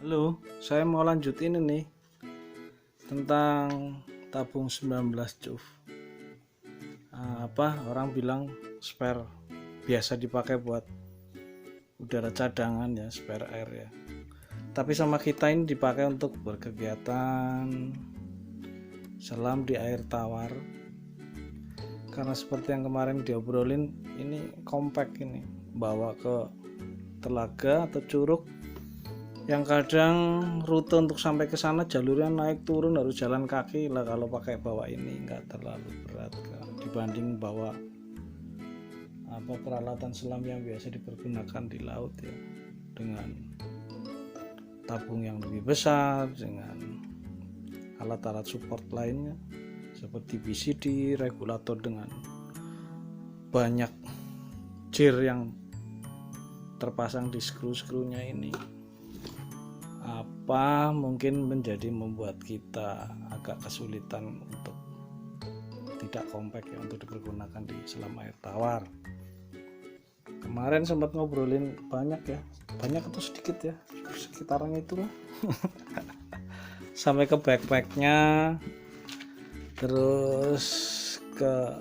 Halo, saya mau lanjutin ini tentang tabung 19 cuf. Orang bilang spare biasa dipakai buat udara cadangan ya, spare air ya. Tapi sama kita ini dipakai untuk berkegiatan selam di air tawar. Karena seperti yang kemarin diobrolin, ini compact ini, bawa ke telaga atau curug yang kadang rute untuk sampai ke sana jalurnya naik turun, harus jalan kaki lah. Kalau pakai bawa ini nggak terlalu berat dibanding bawa peralatan selam yang biasa dipergunakan di laut ya, dengan tabung yang lebih besar, dengan alat-alat support lainnya seperti BCD, regulator dengan banyak jir yang terpasang di skru-skrunya ini. Mungkin membuat kita agak kesulitan untuk tidak compact ya, untuk dipergunakan di selam air tawar. Kemarin sempat ngobrolin banyak atau sedikit ya, sekitaran itulah. Sampai ke backpacknya, terus ke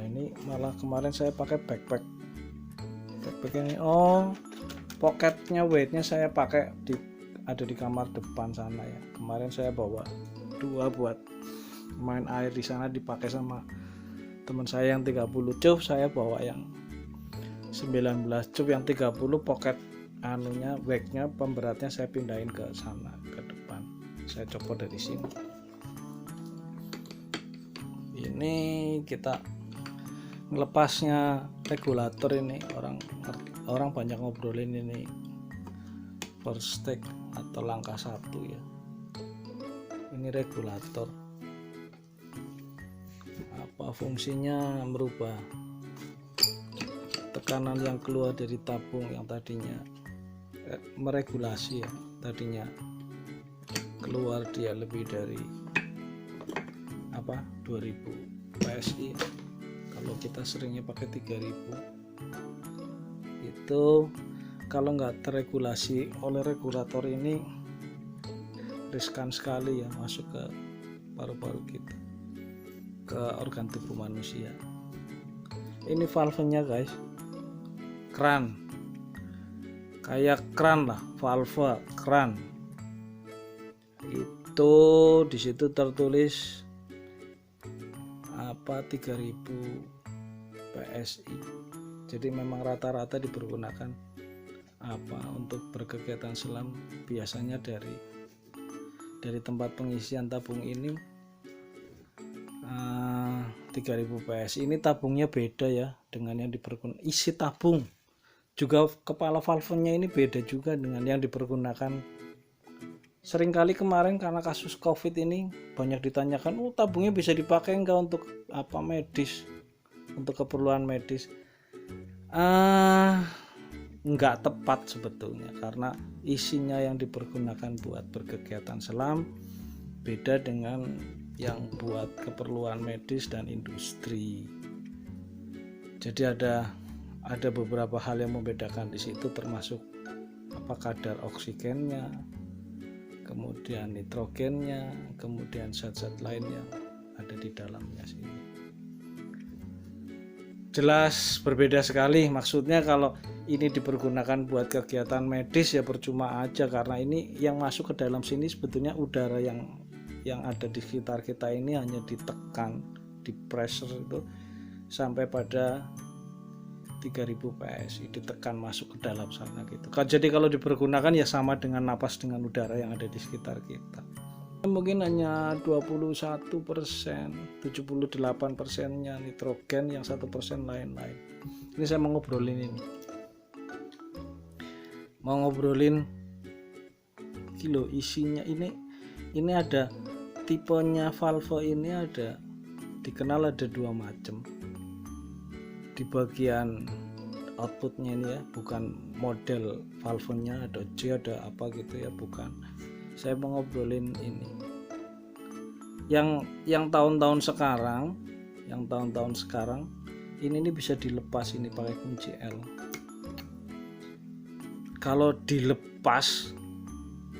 ini malah kemarin saya pakai backpack ini. Pocketnya, weightnya saya pakai ada di kamar depan sana ya. Kemarin saya bawa 2 buat main air di sana, dipakai sama teman saya yang 30 cup. Saya bawa yang 19 cup, yang 30 pocket weightnya, pemberatnya saya pindahin ke sana, ke depan. Saya copot dari sini. Ini kita melepasnya regulator ini, orang banyak ngobrolin ini first step atau langkah 1 ya. Ini regulator, fungsinya merubah tekanan yang keluar dari tabung yang tadinya meregulasi ya, tadinya keluar dia lebih dari 2000 PSI. Kalau kita seringnya pakai 3000, itu kalau nggak terregulasi oleh regulator ini riskan sekali ya, masuk ke paru-paru kita, ke organ tubuh manusia. Ini valvenya guys, keran, kayak keran lah, valve keran. Itu disitu tertulis 3000 PSI. Jadi memang rata-rata dipergunakan untuk berkegiatan selam, biasanya dari tempat pengisian tabung ini 3000 PSI. Ini tabungnya beda ya dengan yang dipergunakan. Isi tabung juga, kepala valvenya ini beda juga dengan yang dipergunakan. Seringkali kemarin karena kasus COVID ini banyak ditanyakan, tabungnya bisa dipakai enggak untuk medis, untuk keperluan medis. Enggak tepat sebetulnya, karena isinya yang dipergunakan buat berkegiatan selam beda dengan yang buat keperluan medis dan industri. Jadi ada beberapa hal yang membedakan di situ, termasuk kadar oksigennya, kemudian nitrogennya, kemudian zat-zat lain yang ada di dalamnya sini. Jelas berbeda sekali. Maksudnya kalau ini dipergunakan buat kegiatan medis ya percuma aja, karena ini yang masuk ke dalam sini sebetulnya udara yang ada di sekitar kita ini hanya ditekan, di pressure itu sampai pada 3000 PSI, ditekan masuk ke dalam sana gitu. Jadi kalau dipergunakan ya sama dengan napas dengan udara yang ada di sekitar kita. Mungkin hanya 21%, 78%-nya nitrogen, yang 1% lain-lain. Ini saya mau ngobrolin isinya. Ini ada tipenya valve, ini dikenal ada 2 macam. Di bagian outputnya ini ya, bukan model valvenya ada J ada gitu ya, bukan. Saya mau ngobrolin ini yang tahun-tahun sekarang, ini bisa dilepas ini pakai kunci L. Kalau dilepas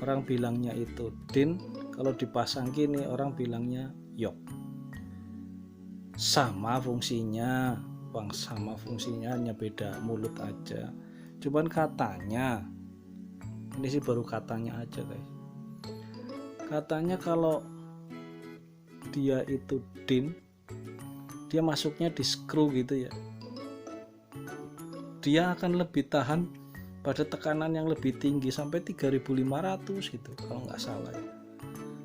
orang bilangnya itu din, kalau dipasang gini orang bilangnya yok. Sama fungsinya Bang, sama fungsinya, hanya beda mulut aja. Cuman katanya, ini sih baru katanya aja guys, katanya kalau dia itu din, dia masuknya di screw gitu ya, dia akan lebih tahan pada tekanan yang lebih tinggi sampai 3500 gitu kalau nggak salah ya.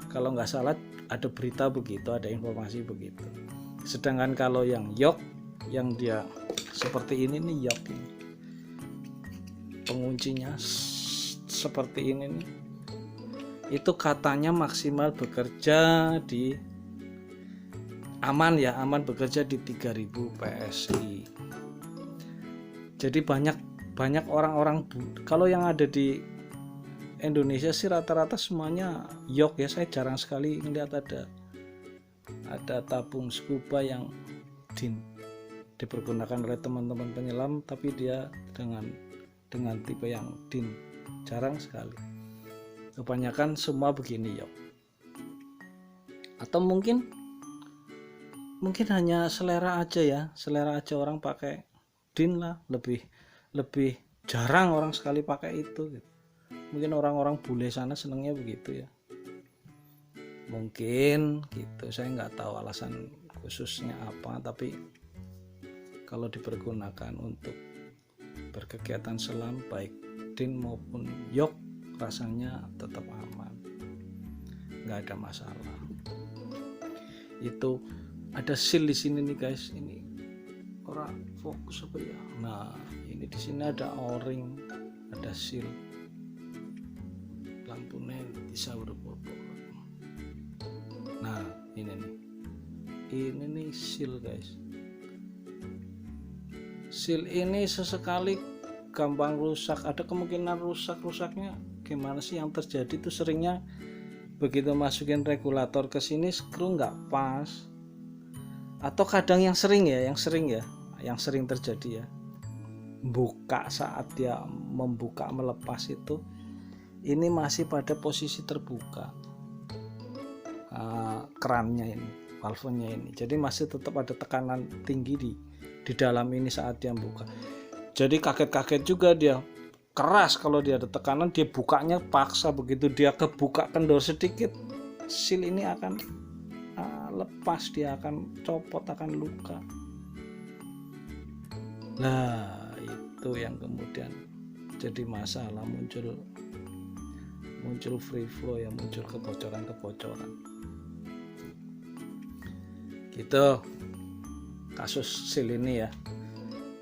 Kalau nggak salah ada berita begitu, ada informasi begitu. Sedangkan kalau yang yok, yang dia seperti ini nih yok ini, penguncinya seperti ini nih, itu katanya maksimal bekerja di aman bekerja di 3000 PSI. Jadi banyak orang-orang, kalau yang ada di Indonesia sih rata-rata semuanya yok ya. Saya jarang sekali melihat ada tabung scuba yang din dipergunakan oleh teman-teman penyelam, tapi dia dengan tipe yang din, jarang sekali. Kebanyakan semua begini yok. Atau mungkin hanya selera aja ya, selera aja orang pakai din lah, lebih jarang orang sekali pakai itu gitu. Mungkin orang-orang bule sana senangnya begitu ya, mungkin gitu. Saya nggak tahu alasan khususnya apa, tapi kalau dipergunakan untuk berkegiatan selam baik din maupun yok rasanya tetap aman, nggak ada masalah. Itu ada seal di sini nih guys, ini orang fokus apa ya. Nah ini di sini ada o-ring, ada seal, lampunya bisa berpopo. Nah ini nih seal guys. Seal ini sesekali gampang rusak, ada kemungkinan rusaknya gimana sih yang terjadi tuh, seringnya begitu masukin regulator ke sini skru nggak pas, atau kadang yang sering terjadi ya, buka saat dia membuka melepas itu ini masih pada posisi terbuka, kerannya ini, valvenya ini, jadi masih tetap ada tekanan tinggi di dalam ini saat dia buka. Jadi kaget-kaget juga dia, keras kalau dia ada tekanan, dia bukanya paksa, begitu dia kebuka kendor sedikit seal ini akan lepas, dia akan copot, akan luka. Nah itu yang kemudian jadi masalah, muncul free flow ya, muncul kebocoran gitu kasus seal ini ya.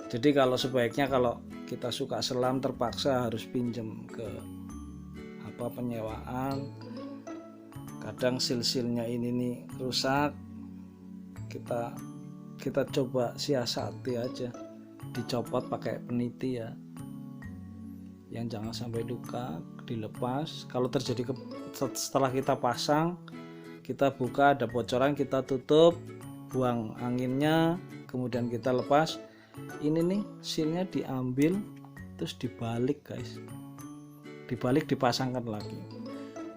Jadi kalau sebaiknya kalau kita suka selam terpaksa harus pinjem ke penyewaan, kadang seal-sealnya ini nih rusak, kita coba siasati aja, dicopot pakai peniti ya, yang jangan sampai luka, dilepas. Kalau terjadi setelah kita pasang, kita buka ada bocoran, kita tutup, buang anginnya, kemudian kita lepas. Ini nih sealnya diambil terus dibalik guys, dipasangkan lagi.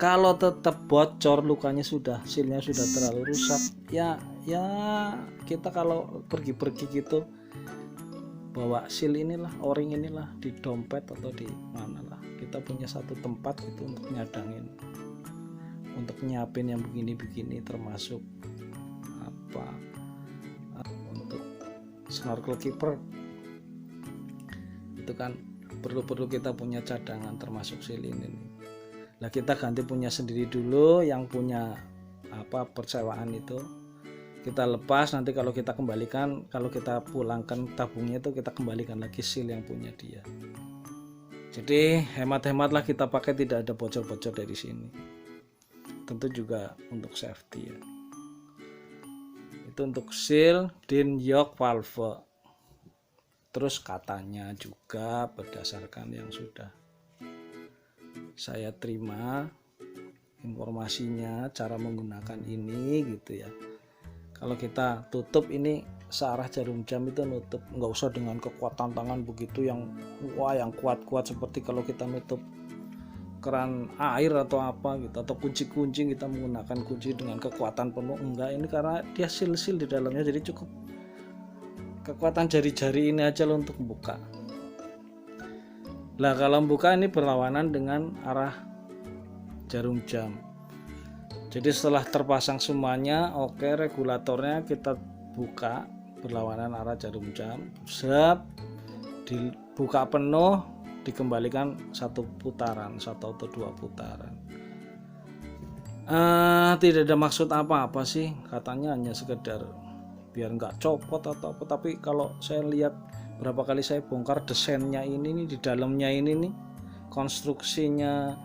Kalau tetap bocor, lukanya sealnya sudah terlalu rusak ya kita kalau pergi gitu bawa seal inilah, o-ring inilah di dompet atau di mana lah, kita punya satu tempat gitu untuk nyadangin, untuk nyiapin yang begini-begini, termasuk untuk snorkel keeper itu kan perlu kita punya cadangan, termasuk seal ini. Nah kita ganti punya sendiri dulu, yang punya persewaan itu kita lepas, nanti kalau kita kembalikan, kalau kita pulangkan tabungnya itu kita kembalikan lagi seal yang punya dia. Jadi hemat-hematlah kita pakai, tidak ada bocor-bocor dari sini. Tentu juga untuk safety ya. Itu untuk seal, din, yok, valve. Terus katanya juga berdasarkan yang sudah saya terima informasinya, cara menggunakan ini gitu ya. Kalau kita tutup ini searah jarum jam itu nutup, nggak usah dengan kekuatan tangan begitu yang yang kuat-kuat seperti kalau kita nutup keran air atau apa gitu, atau kunci-kunci kita menggunakan kunci dengan kekuatan penuh. Enggak, ini karena dia sil-sil di dalamnya, jadi cukup kekuatan jari-jari ini aja loh untuk buka. Lah kalau buka ini berlawanan dengan arah jarum jam. Jadi setelah terpasang semuanya, oke, regulatornya kita buka berlawanan arah jarum jam, dibuka penuh, dikembalikan satu putaran, satu atau dua putaran. Tidak ada maksud apa-apa sih, katanya hanya sekedar biar nggak copot atau apa. Tapi kalau saya lihat berapa kali saya bongkar desainnya ini nih, di dalamnya ini nih, konstruksinya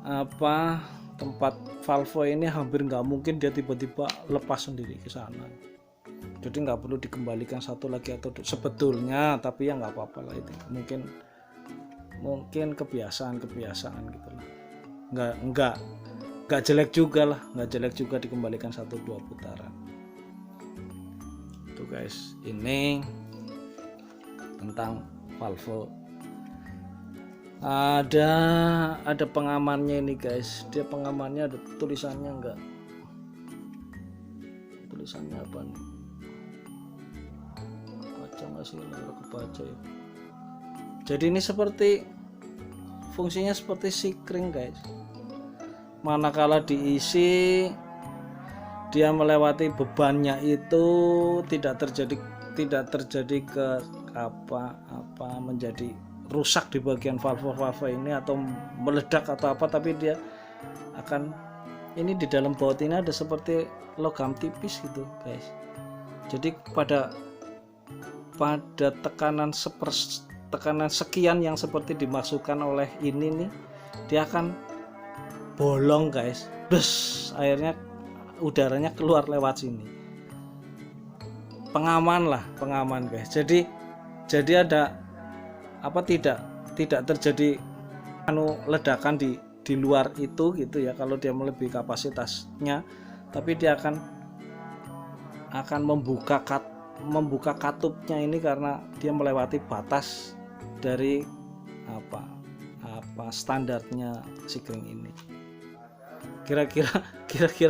apa, tempat valve ini hampir nggak mungkin dia tiba-tiba lepas sendiri ke sana. Jadi nggak perlu dikembalikan satu lagi atau sebetulnya, tapi ya nggak apa-apa lah, itu mungkin kebiasaan gitu lah. Nggak jelek juga lah, nggak jelek juga dikembalikan 1-2 putaran. Tuh guys, ini tentang valve. Ada pengamannya ini guys, dia pengamannya ada tulisannya, enggak, tulisannya apa nih, baca nggak sih, kebaca ya. Jadi ini seperti fungsinya seperti sikring guys, manakala diisi dia melewati bebannya itu tidak terjadi ke apa menjadi rusak di bagian valve ini atau meledak atau apa, tapi dia akan, ini di dalam baut ini ada seperti logam tipis gitu guys. Jadi pada tekanan sekian yang seperti dimaksudkan oleh ini nih, dia akan bolong guys, airnya, udaranya keluar lewat sini. Pengaman guys. Jadi ada apa, tidak terjadi ledakan di luar itu gitu ya kalau dia melebihi kapasitasnya, tapi dia akan membuka katupnya ini karena dia melewati batas dari apa standarnya sikring ini. Kira-kira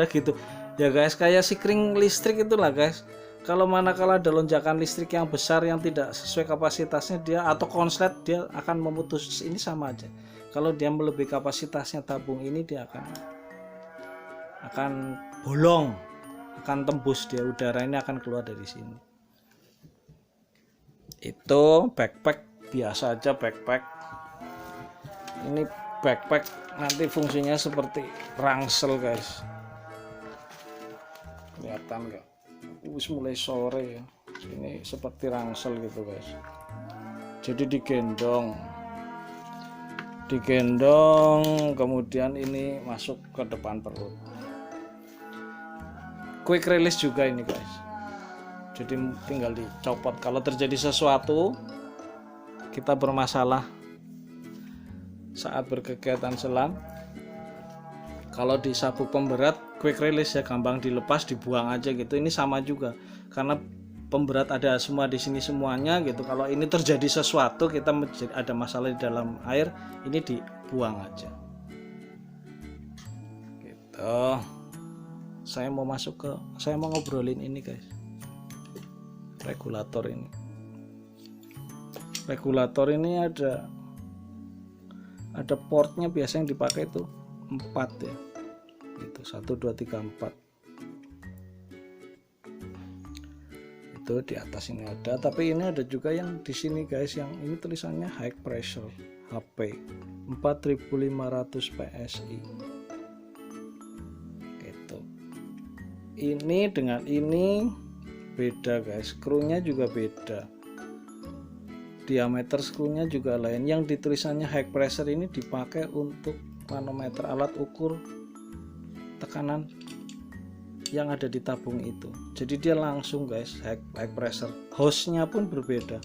gitu ya guys, kayak sikring listrik itulah guys. Kalau manakala ada lonjakan listrik yang besar yang tidak sesuai kapasitasnya, dia atau konslet, dia akan memutus, ini sama aja. Kalau dia melebihi kapasitasnya tabung ini, dia akan bolong, akan tembus, dia udara ini akan keluar dari sini. Itu backpack biasa aja, backpack. Ini backpack nanti fungsinya seperti rangsel guys, kelihatan nggak? Mulai sore ya, ini seperti rangsel gitu guys. Jadi digendong, kemudian ini masuk ke depan perut. Quick release juga ini guys, jadi tinggal dicopot kalau terjadi sesuatu, kita bermasalah saat berkegiatan selam. Kalau di sabuk pemberat quick release ya, gampang dilepas, dibuang aja gitu. Ini sama juga, karena pemberat ada semua di sini semuanya gitu. Kalau ini terjadi sesuatu, kita ada masalah di dalam air, ini dibuang aja gitu. Saya mau ngobrolin ini guys, regulator ini ada portnya, biasa yang dipakai itu 4 ya gitu, 1 2 3 4 itu di atas ini ada. Tapi ini ada juga yang di sini guys, yang ini tulisannya high pressure HP 4500 PSI gitu. Ini dengan ini beda guys, skrunya juga beda, diameter skrunya juga lain. Yang ditulisannya high pressure ini dipakai untuk manometer, alat ukur tekanan yang ada di tabung itu. Jadi dia langsung guys high pressure. Hose-nya pun berbeda,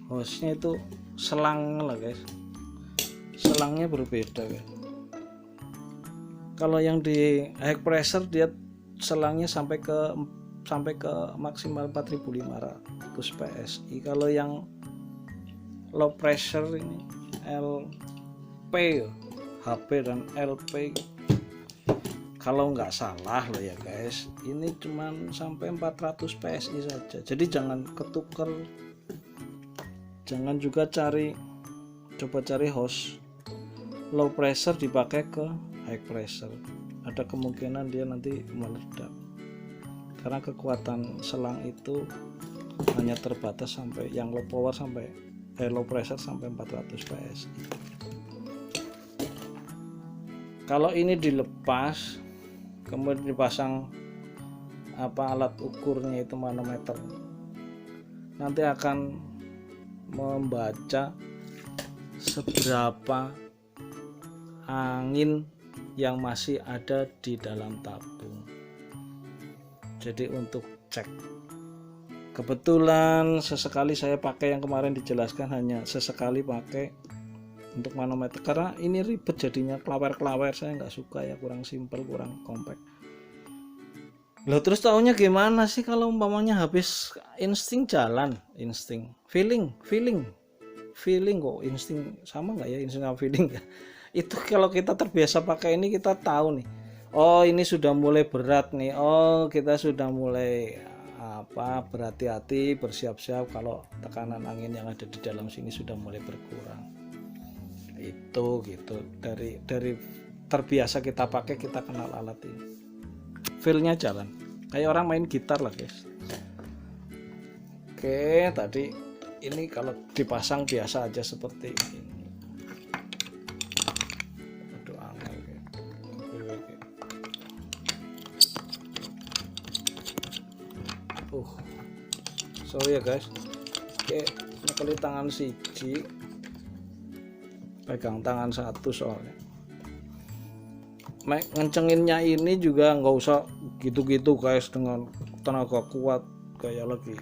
hose-nya itu selang lah guys, selangnya berbeda guys. Kalau yang di high pressure dia selangnya sampai ke sampai ke maksimal 4500 PSI. Kalau yang low pressure ini LP, HP dan LP, kalau nggak salah loh ya guys, ini cuman sampai 400 PSI saja. Jadi jangan ketuker, jangan juga coba cari hose low pressure dipakai ke high pressure, ada kemungkinan dia nanti meledak karena kekuatan selang itu hanya terbatas sampai yang low power sampai low pressure sampai 400 PSI. Kalau ini dilepas kemudian dipasang alat ukurnya itu manometer, nanti akan membaca seberapa angin yang masih ada di dalam tabung. Jadi untuk cek, kebetulan sesekali saya pakai yang kemarin dijelaskan, hanya sesekali pakai untuk manometer karena ini ribet jadinya, klawer-klawer, saya nggak suka ya, kurang simple, kurang kompak. Loh terus taunya gimana sih kalau umpamanya habis insting jalan, insting, feeling kok, insting sama nggak ya, insting sama feeling ya? Itu kalau kita terbiasa pakai ini kita tahu nih, oh ini sudah mulai berat nih, oh kita sudah mulai berhati-hati, bersiap-siap kalau tekanan angin yang ada di dalam sini sudah mulai berkurang. Itu gitu, dari terbiasa kita pakai, kita kenal alat ini, feel-nya jalan kayak orang main gitar lah guys. Oke, tadi ini kalau dipasang biasa aja seperti ini. Aduh angel sorry ya guys. Oke, nyekeli tangan siji, pegang tangan satu, soalnya ngencenginnya ini juga nggak usah gitu-gitu guys, dengan tenaga kuat kayak lagi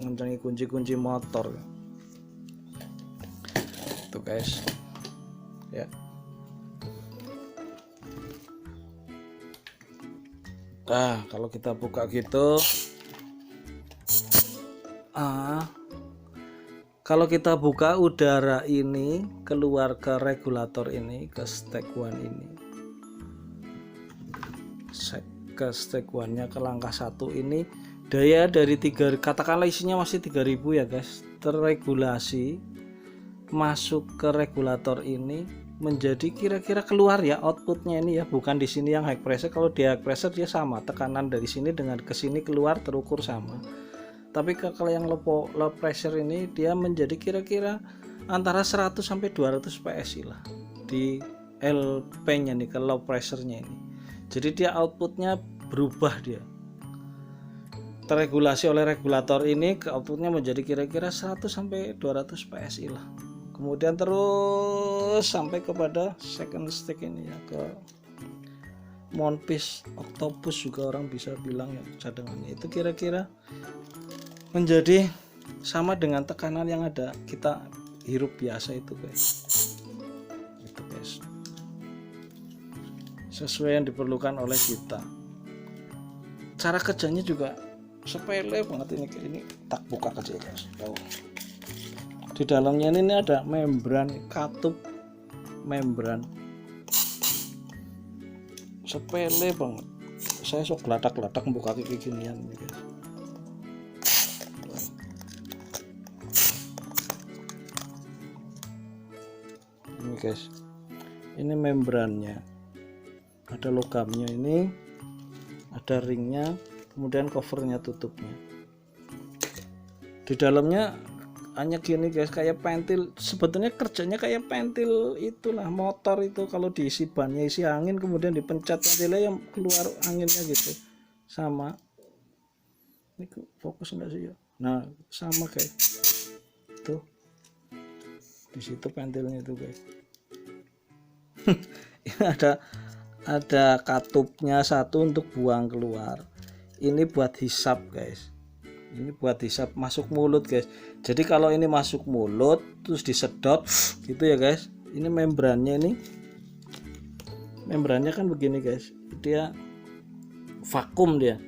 ngencengi kunci-kunci motor itu guys ya. Nah kalau kita buka gitu, kalau kita buka, udara ini keluar ke regulator ini, ke stack 1 ini, ke stack 1 nya, ke langkah 1 ini, daya dari 3, katakanlah isinya masih 3000 ya guys, terregulasi masuk ke regulator ini menjadi kira-kira keluar ya outputnya ini ya, bukan di sini yang high pressure. Kalau di high pressure dia sama, tekanan dari sini dengan ke sini keluar terukur sama. Tapi kalau yang low pressure ini dia menjadi kira-kira antara 100 sampai 200 PSI lah di LP nya nih, ke low pressure nya ini. Jadi dia outputnya berubah, dia terregulasi oleh regulator ini, ke outputnya menjadi kira-kira 100 sampai 200 PSI lah. Kemudian terus sampai kepada second stick ini ya, ke mouthpiece octopus juga orang bisa bilang ya, cadangannya itu kira-kira menjadi sama dengan tekanan yang ada kita hirup biasa itu guys. Itu guys, sesuai yang diperlukan oleh kita. Cara kerjanya juga sepele banget ini tak buka aja guys. Di dalamnya ini ada membran, katup membran, sepele banget, saya sok geladak-geladak buka kayak ginian nih guys. Ini guys, ini membrannya, ada logamnya ini, ada ringnya, kemudian covernya, tutupnya. Di dalamnya hanya gini guys, kayak pentil, sebetulnya kerjanya kayak pentil itulah motor itu, kalau diisi bannya, isi angin, kemudian dipencet pentilnya yang keluar anginnya gitu, sama. Ini fokus enggak sih ya? Nah sama guys, tuh di situ pentilnya itu guys. Ini ada katupnya satu untuk buang keluar, ini buat hisap guys, ini buat hisap masuk mulut guys. Jadi kalau ini masuk mulut terus disedot gitu ya guys, ini membrannya, ini membrannya kan begini guys, dia vakum, dia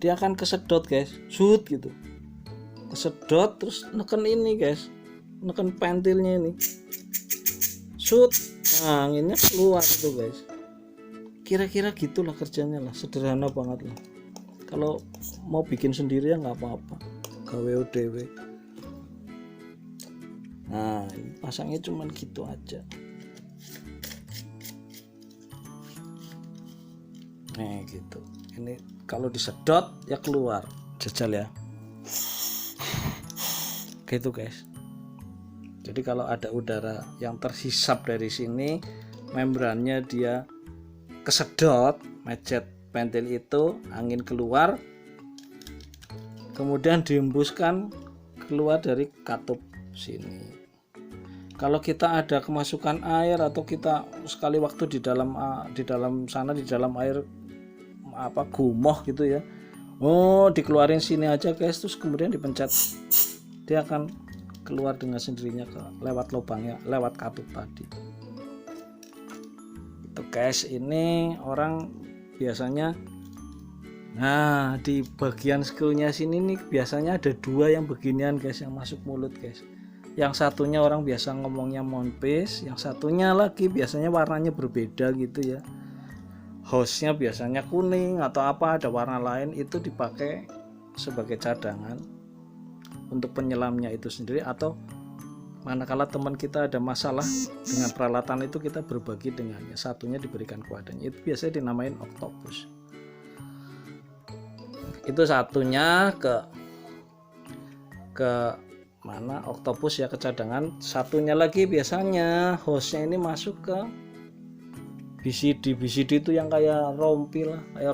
dia akan kesedot guys, shoot gitu, kesedot terus neken ini guys, neken pentilnya ini, shoot, nah anginnya keluar itu guys. Kira-kira gitulah kerjanya lah, sederhana banget lah. Kalau mau bikin sendiri ya nggak apa-apa, gawe ODW. Nah ini pasangnya cuman gitu aja. Nih gitu, ini kalau disedot ya keluar, jajal ya gitu guys. Jadi kalau ada udara yang terhisap dari sini, membrannya dia kesedot, macet pentil itu, angin keluar, kemudian dihembuskan keluar dari katup sini. Kalau kita ada kemasukan air atau kita sekali waktu di dalam sana, di dalam air gumoh gitu ya, dikeluarin sini aja guys, terus kemudian dipencet, dia akan keluar dengan sendirinya lewat lubangnya, lewat katup tadi. Itu guys, ini orang biasanya, nah di bagian skrunya sini nih biasanya ada dua yang beginian guys, yang masuk mulut guys. Yang satunya orang biasa ngomongnya mouthpiece, yang satunya lagi biasanya warnanya berbeda gitu ya, hostnya biasanya kuning atau apa, ada warna lain, itu dipakai sebagai cadangan untuk penyelamnya itu sendiri, atau manakala teman kita ada masalah dengan peralatan itu, kita berbagi dengannya, satunya diberikan kepadanya. Itu biasanya dinamain octopus. Itu satunya ke mana, octopus ya, ke cadangan. Satunya lagi biasanya hostnya ini masuk ke BCD itu yang kayak rompi lah, kayak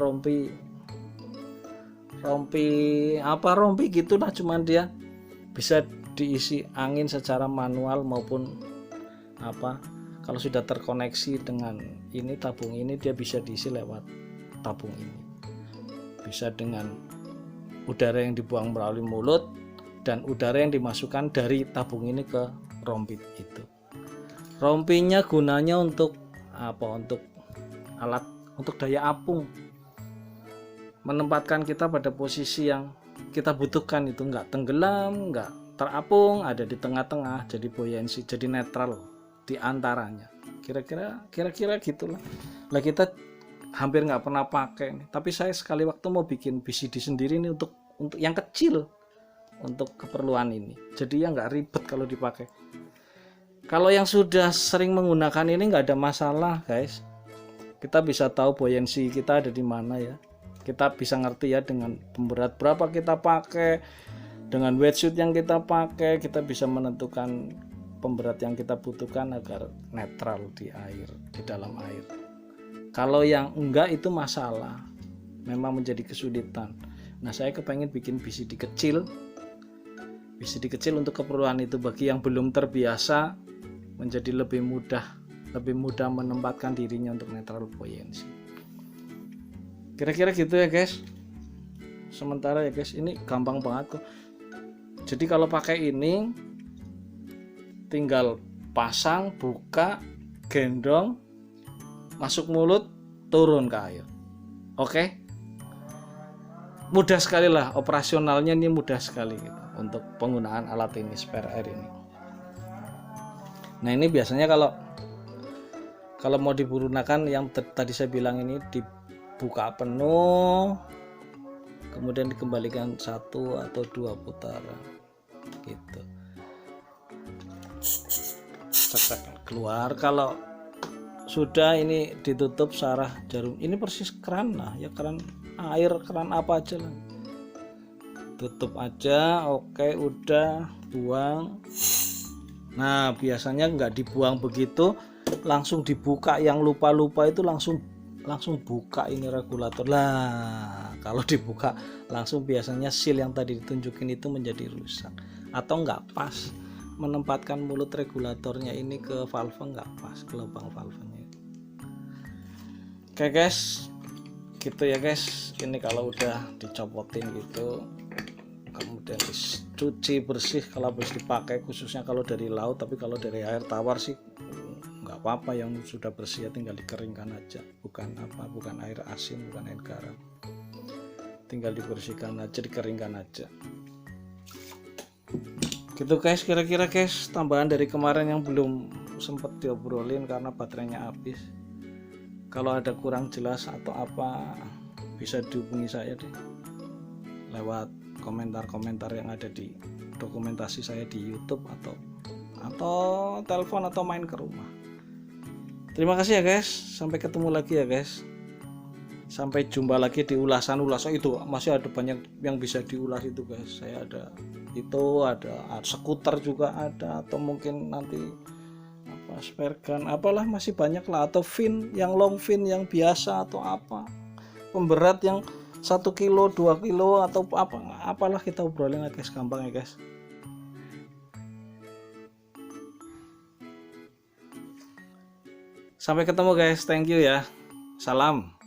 rompi gitulah, cuman dia bisa diisi angin secara manual maupun kalau sudah terkoneksi dengan ini tabung ini, dia bisa diisi lewat tabung ini, bisa dengan udara yang dibuang melalui mulut dan udara yang dimasukkan dari tabung ini ke rompi itu. Rompinya gunanya untuk untuk alat, untuk daya apung, menempatkan kita pada posisi yang kita butuhkan, itu nggak tenggelam, nggak terapung, ada di tengah-tengah, jadi buoyancy, jadi netral di antaranya. Kira-kira gitulah. Lah kita hampir nggak pernah pakai nih, tapi saya sekali waktu mau bikin BCD sendiri nih untuk yang kecil, untuk keperluan ini. Jadi ya nggak ribet kalau dipakai. Kalau yang sudah sering menggunakan ini nggak ada masalah guys. Kita bisa tahu buoyancy kita ada di mana ya. Kita bisa ngerti ya dengan pemberat berapa kita pakai, dengan wetsuit yang kita pakai, kita bisa menentukan pemberat yang kita butuhkan agar netral di air, di dalam air. Kalau yang enggak itu masalah, memang menjadi kesulitan. Nah saya kepengen bikin BCD kecil untuk keperluan itu, bagi yang belum terbiasa menjadi lebih mudah menempatkan dirinya untuk netral buoyancy. Kira-kira gitu ya guys. Sementara ya guys, ini gampang banget kok. Jadi kalau pakai ini tinggal pasang, buka, gendong, masuk mulut, turun ke air. Oke? Mudah sekali lah, operasionalnya ini mudah sekali gitu, untuk penggunaan alat ini, spare air ini. Nah ini biasanya kalau mau digunakan yang tadi saya bilang ini, dibuka penuh, kemudian dikembalikan 1 atau 2 putaran gitu, keluar. Kalau sudah ini ditutup sarah jarum, ini persis keran lah ya, keran air, keran apa aja lah, tutup aja. Oke, udah buang. Nah biasanya nggak dibuang begitu, langsung dibuka. Yang lupa itu langsung buka ini regulator lah. Kalau dibuka langsung biasanya seal yang tadi ditunjukin itu menjadi rusak, atau nggak pas menempatkan mulut regulatornya ini ke valve, nggak pas ke lubang valvenya. Oke guys, gitu ya guys. Ini kalau udah dicopotin gitu, kemudian dicuci bersih kalau habis dipakai, khususnya kalau dari laut. Tapi kalau dari air tawar sih nggak apa-apa, yang sudah bersih ya tinggal dikeringkan aja, bukan air asin, bukan air garam. tinggal dibersihkan aja, dikeringkan aja gitu guys. Kira-kira guys, tambahan dari kemarin yang belum sempat diobrolin karena baterainya habis. Kalau ada kurang jelas atau apa, bisa dihubungi saya deh lewat komentar-komentar yang ada di dokumentasi saya di YouTube atau telepon atau main ke rumah. Terima kasih ya guys, sampai ketemu lagi ya guys. Sampai jumpa lagi di ulasan-ulasan itu, masih ada banyak yang bisa diulas itu guys. Saya ada itu, ada skuter juga ada, atau mungkin nanti apa spare gun apalah, masih banyak lah, atau fin yang long fin yang biasa, atau apa pemberat yang 1 kilo 2 kilo atau apalah, kita obrolin ya guys, gampang ya guys. Sampai ketemu guys, thank you ya, salam.